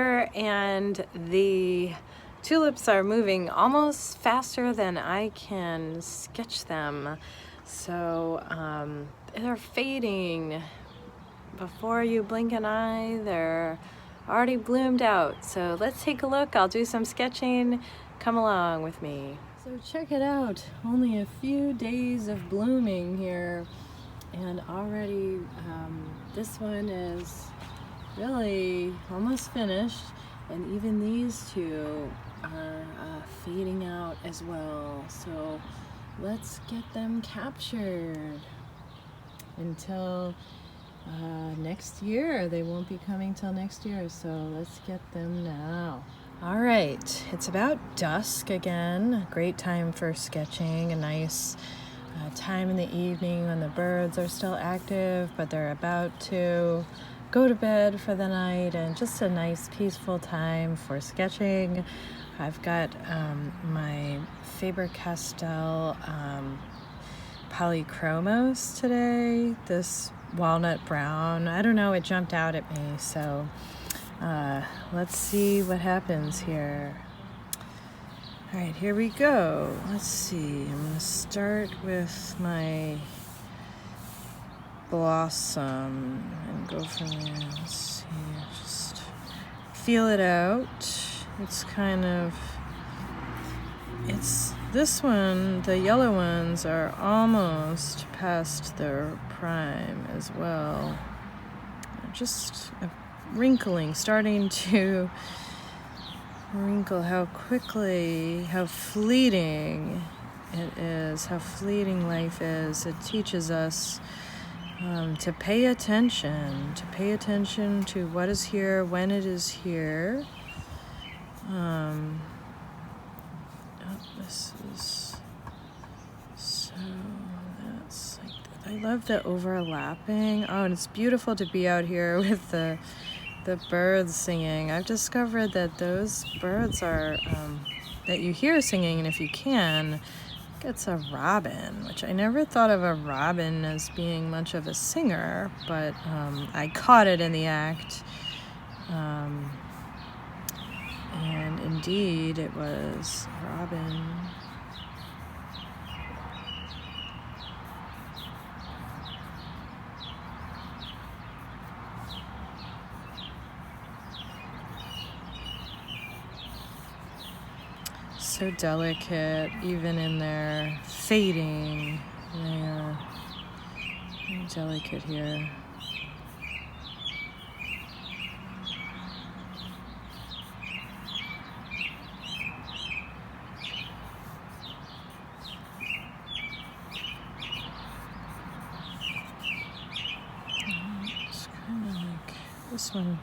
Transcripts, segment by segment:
here, and the tulips are moving almost faster than I can sketch them. So they're fading. Before you blink an eye, they're already bloomed out. So let's take a look. I'll do some sketching. Come along with me. So check it out. Only a few days of blooming here, and already this one is really almost finished, and even these two are fading out as well. So let's get them captured until next year. They won't be coming till next year, so let's get them now. All right, it's about dusk again. A great time for sketching. A nice time in the evening when the birds are still active, but they're about to go to bed for the night, and just a nice peaceful time for sketching. I've got my Faber-Castell polychromos today, this walnut brown. I don't know, it jumped out at me, so let's see what happens here. All right, here we go. Let's see, I'm gonna start with my blossom and go from there. Let's see, just feel it out. It's this one, the yellow ones are almost past their prime as well. Just wrinkling, starting to wrinkle. How quickly, how fleeting it is, how fleeting life is. It teaches us to pay attention to what is here, when it is here. This is so, that's like, I love the overlapping. Oh, and it's beautiful to be out here with the birds singing. I've discovered that those birds are, that you hear singing, and if you can, it's a robin, which I never thought of a robin as being much of a singer, but I caught it in the act. And indeed, it was robin. So delicate, even in their fading. They are very delicate here. It's kind of like this one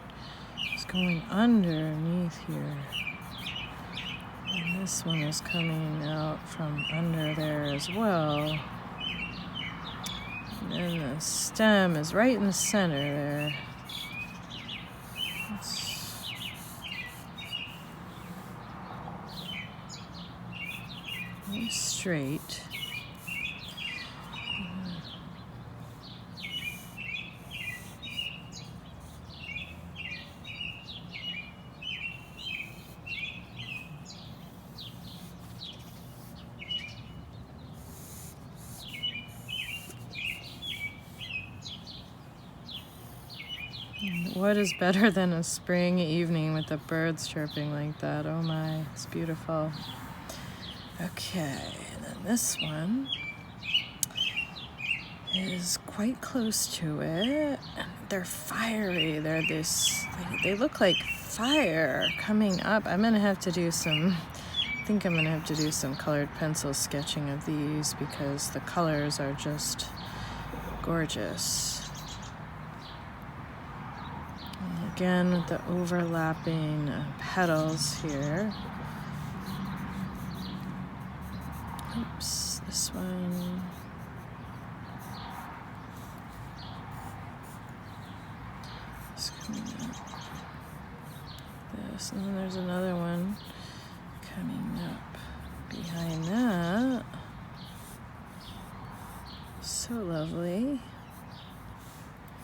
is going underneath here. And this one is coming out from under there as well. And then the stem is right in the center there. It's very straight. What is better than a spring evening with the birds chirping like that? Oh my, it's beautiful. Okay, and then this one is quite close to it. They're fiery. They look like fire coming up. I think I'm gonna have to do some colored pencil sketching of these because the colors are just gorgeous. Again, with the overlapping petals here. Oops, this one. It's coming up. This, and then there's another one coming up behind that. So lovely.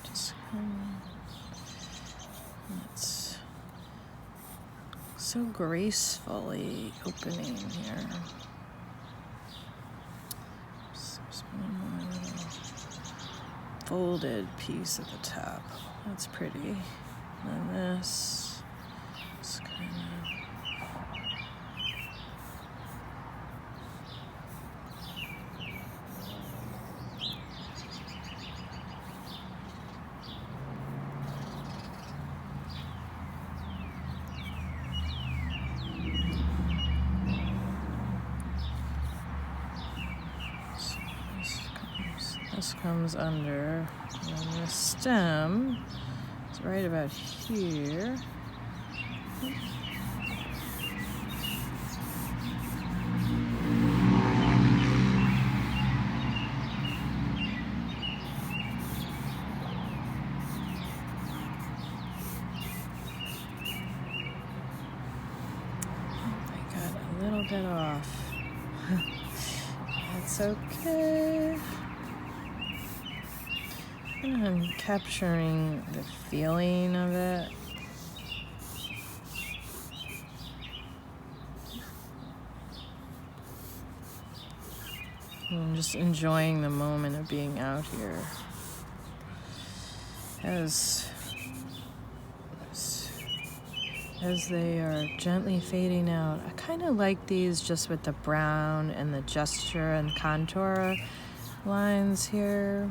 Just let's so gracefully opening here. So there's one more little folded piece at the top. That's pretty. And then this kind of. This comes under, and the stem is right about here. I got a little bit off. That's okay. I'm capturing the feeling of it. I'm just enjoying the moment of being out here. As they are gently fading out. I kind of like these just with the brown and the gesture and contour lines here.